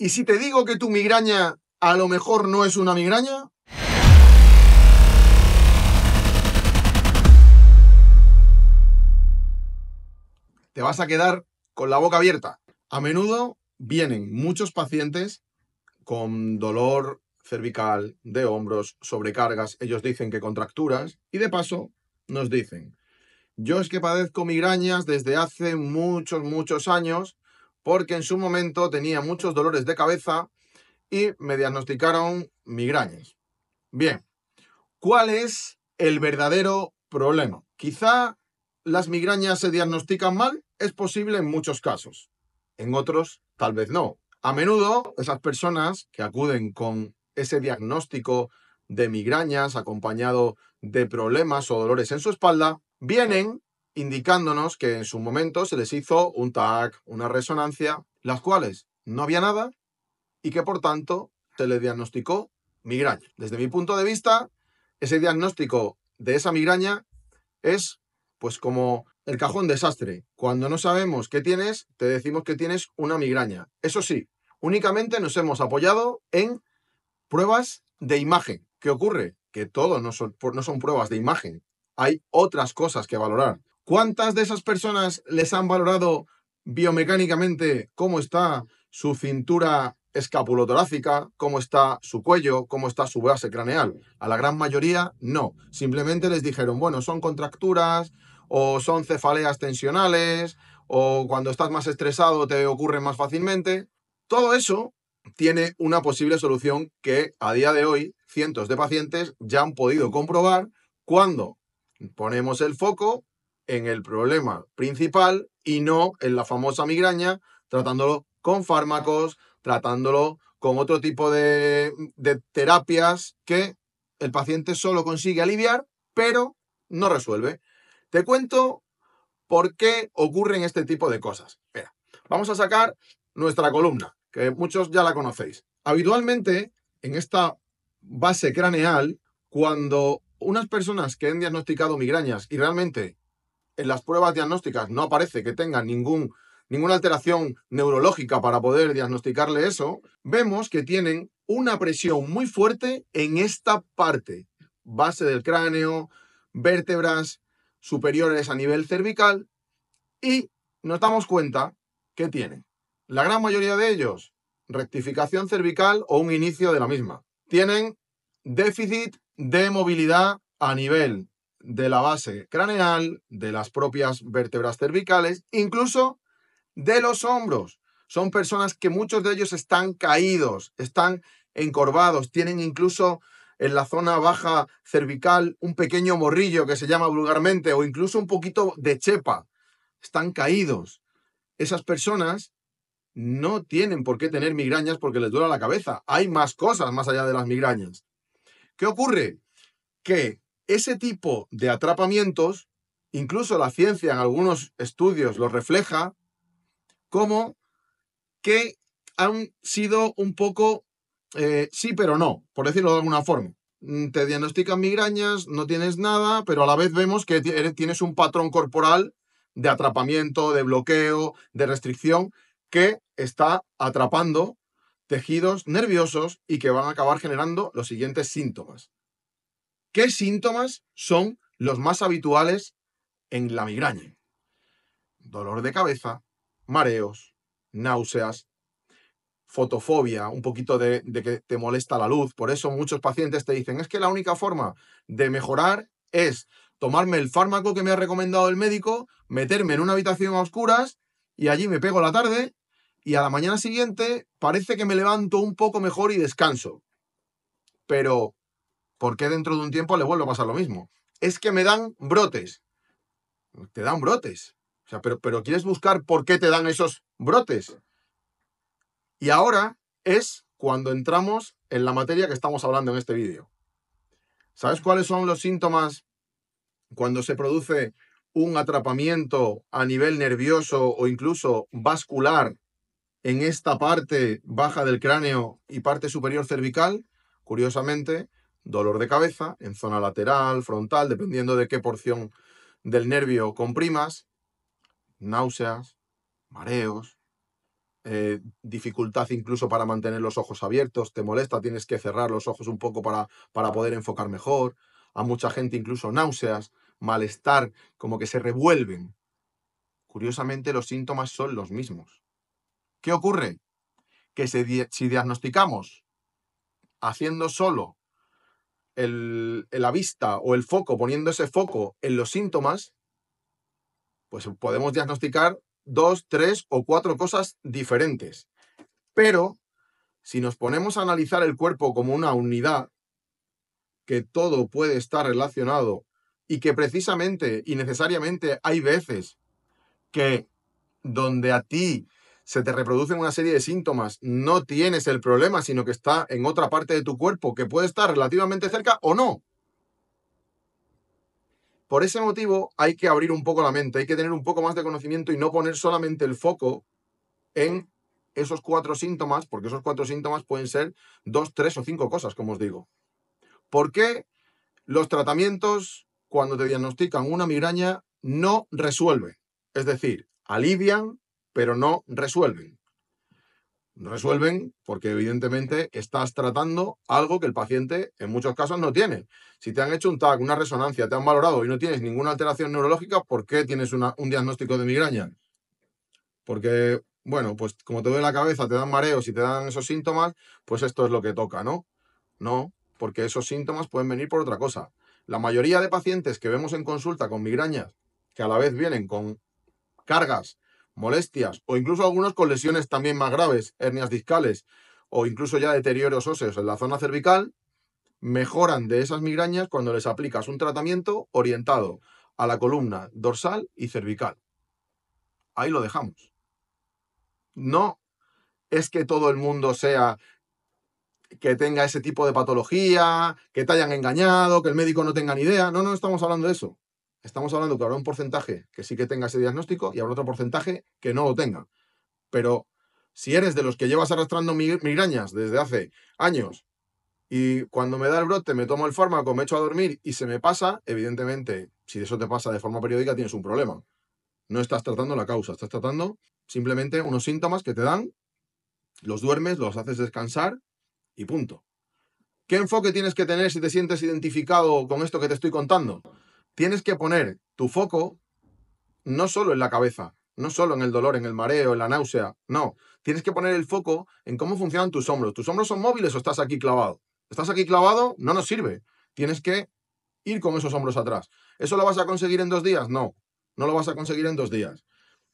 ¿Y si te digo que tu migraña a lo mejor no es una migraña? Te vas a quedar con la boca abierta. A menudo vienen muchos pacientes con dolor cervical, de hombros, sobrecargas. Ellos dicen que contracturas y de paso nos dicen: yo es que padezco migrañas desde hace muchos años porque en su momento tenía muchos dolores de cabeza y me diagnosticaron migrañas. Bien, ¿cuál es el verdadero problema? Quizá las migrañas se diagnostican mal, es posible en muchos casos. En otros, tal vez no. A menudo, esas personas que acuden con ese diagnóstico de migrañas acompañado de problemas o dolores en su espalda, vienen indicándonos que en su momento se les hizo un TAC, una resonancia, las cuales no había nada y que por tanto se les diagnosticó migraña. Desde mi punto de vista, ese diagnóstico de esa migraña es pues como el cajón desastre. Cuando no sabemos qué tienes, te decimos que tienes una migraña. Eso sí, únicamente nos hemos apoyado en pruebas de imagen. ¿Qué ocurre? Que todo no son pruebas de imagen. Hay otras cosas que valorar. ¿Cuántas de esas personas les han valorado biomecánicamente cómo está su cintura escapulotorácica, cómo está su cuello, cómo está su base craneal? A la gran mayoría no. Simplemente les dijeron, bueno, son contracturas o son cefaleas tensionales o cuando estás más estresado te ocurre más fácilmente. Todo eso tiene una posible solución que a día de hoy cientos de pacientes ya han podido comprobar cuando ponemos el foco en el problema principal y no en la famosa migraña, tratándolo con fármacos, tratándolo con otro tipo de terapias que el paciente solo consigue aliviar, pero no resuelve. Te cuento por qué ocurren este tipo de cosas. Mira, vamos a sacar nuestra columna, que muchos ya la conocéis. Habitualmente, en esta base craneal, cuando unas personas que han diagnosticado migrañas y realmente en las pruebas diagnósticas no aparece que tengan ninguna alteración neurológica para poder diagnosticarle eso, vemos que tienen una presión muy fuerte en esta parte, base del cráneo, vértebras superiores a nivel cervical, y nos damos cuenta que tienen, la gran mayoría de ellos, rectificación cervical o un inicio de la misma. Tienen déficit de movilidad a nivel de la base craneal, de las propias vértebras cervicales, incluso de los hombros. Son personas que muchos de ellos están caídos, están encorvados, tienen incluso en la zona baja cervical un pequeño morrillo que se llama vulgarmente, o incluso un poquito de chepa. Están caídos. Esas personas no tienen por qué tener migrañas porque les duele la cabeza. Hay más cosas más allá de las migrañas. ¿Qué ocurre? Que ese tipo de atrapamientos, incluso la ciencia en algunos estudios lo refleja, como que han sido un poco sí pero no, por decirlo de alguna forma. Te diagnostican migrañas, no tienes nada, pero a la vez vemos que tienes un patrón corporal de atrapamiento, de bloqueo, de restricción, que está atrapando tejidos nerviosos y que van a acabar generando los siguientes síntomas. ¿Qué síntomas son los más habituales en la migraña? Dolor de cabeza, mareos, náuseas, fotofobia, un poquito de que te molesta la luz. Por eso muchos pacientes te dicen, es que la única forma de mejorar es tomarme el fármaco que me ha recomendado el médico, meterme en una habitación a oscuras y allí me pego la tarde y a la mañana siguiente parece que me levanto un poco mejor y descanso. Pero, ¿por qué dentro de un tiempo le vuelve a pasar lo mismo? Es que me dan brotes. Te dan brotes. O sea, pero ¿quieres buscar por qué te dan esos brotes? Y ahora es cuando entramos en la materia que estamos hablando en este vídeo. ¿Sabes cuáles son los síntomas cuando se produce un atrapamiento a nivel nervioso o incluso vascular en esta parte baja del cráneo y parte superior cervical? Curiosamente, dolor de cabeza en zona lateral, frontal, dependiendo de qué porción del nervio comprimas, náuseas, mareos, dificultad incluso para mantener los ojos abiertos, te molesta, tienes que cerrar los ojos un poco para poder enfocar mejor. A mucha gente incluso náuseas, malestar, como que se revuelven. Curiosamente, los síntomas son los mismos. ¿Qué ocurre? Que si diagnosticamos haciendo solo la vista o el foco, poniendo ese foco en los síntomas, pues podemos diagnosticar 2, 3 o 4 cosas diferentes. Pero si nos ponemos a analizar el cuerpo como una unidad, que todo puede estar relacionado y que precisamente y necesariamente hay veces que donde a ti se te reproducen una serie de síntomas, no tienes el problema, sino que está en otra parte de tu cuerpo que puede estar relativamente cerca o no. Por ese motivo hay que abrir un poco la mente, hay que tener un poco más de conocimiento y no poner solamente el foco en esos 4 síntomas, porque esos 4 síntomas pueden ser 2, 3 o 5 cosas, como os digo. ¿Por qué los tratamientos, cuando te diagnostican una migraña, no resuelven? Es decir, alivian, pero no resuelven. No resuelven porque evidentemente estás tratando algo que el paciente en muchos casos no tiene. Si te han hecho un TAC, una resonancia, te han valorado y no tienes ninguna alteración neurológica, ¿por qué tienes un diagnóstico de migraña? Porque, bueno, pues como te duele la cabeza, te dan mareos y te dan esos síntomas, pues esto es lo que toca, ¿no? No, porque esos síntomas pueden venir por otra cosa. La mayoría de pacientes que vemos en consulta con migrañas, que a la vez vienen con cargas, molestias o incluso algunos con lesiones también más graves, hernias discales o incluso ya deterioros óseos en la zona cervical, mejoran de esas migrañas cuando les aplicas un tratamiento orientado a la columna dorsal y cervical. Ahí lo dejamos. No es que todo el mundo sea que tenga ese tipo de patología, que te hayan engañado, que el médico no tenga ni idea. No, no estamos hablando de eso. Estamos hablando que habrá un porcentaje que sí que tenga ese diagnóstico y habrá otro porcentaje que no lo tenga. Pero si eres de los que llevas arrastrando migrañas desde hace años y cuando me da el brote me tomo el fármaco, me echo a dormir y se me pasa, evidentemente, si eso te pasa de forma periódica tienes un problema. No estás tratando la causa, estás tratando simplemente unos síntomas que te dan, los duermes, los haces descansar y punto. ¿Qué enfoque tienes que tener si te sientes identificado con esto que te estoy contando? Tienes que poner tu foco no solo en la cabeza, no solo en el dolor, en el mareo, en la náusea, no. Tienes que poner el foco en cómo funcionan tus hombros. ¿Tus hombros son móviles o estás aquí clavado? ¿Estás aquí clavado? No nos sirve. Tienes que ir con esos hombros atrás. ¿Eso lo vas a conseguir en 2 días? No, no lo vas a conseguir en 2 días.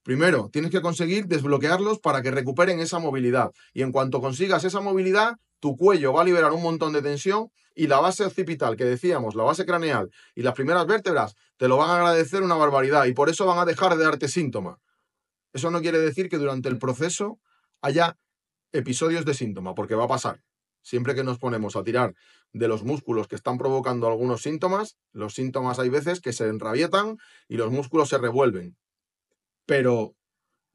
Primero, tienes que conseguir desbloquearlos para que recuperen esa movilidad. Y en cuanto consigas esa movilidad, tu cuello va a liberar un montón de tensión y la base occipital, que decíamos, la base craneal y las primeras vértebras, te lo van a agradecer una barbaridad y por eso van a dejar de darte síntomas. Eso no quiere decir que durante el proceso haya episodios de síntoma, porque va a pasar. Siempre que nos ponemos a tirar de los músculos que están provocando algunos síntomas, los síntomas hay veces que se enrabietan y los músculos se revuelven. Pero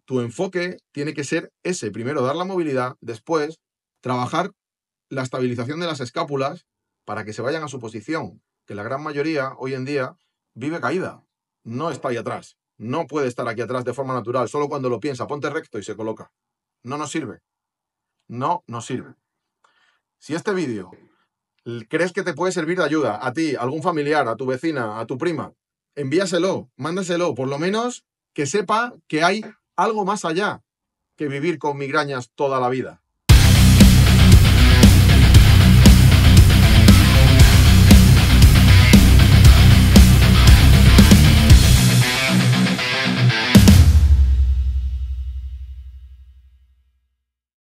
tu enfoque tiene que ser ese. Primero, dar la movilidad. Después, trabajar la estabilización de las escápulas para que se vayan a su posición. Que la gran mayoría, hoy en día, vive caída. No está ahí atrás. No puede estar aquí atrás de forma natural. Solo cuando lo piensa, ponte recto y se coloca. No nos sirve. No nos sirve. Si este vídeo crees que te puede servir de ayuda a ti, a algún familiar, a tu vecina, a tu prima, envíaselo, mándaselo. Por lo menos que sepa que hay algo más allá que vivir con migrañas toda la vida.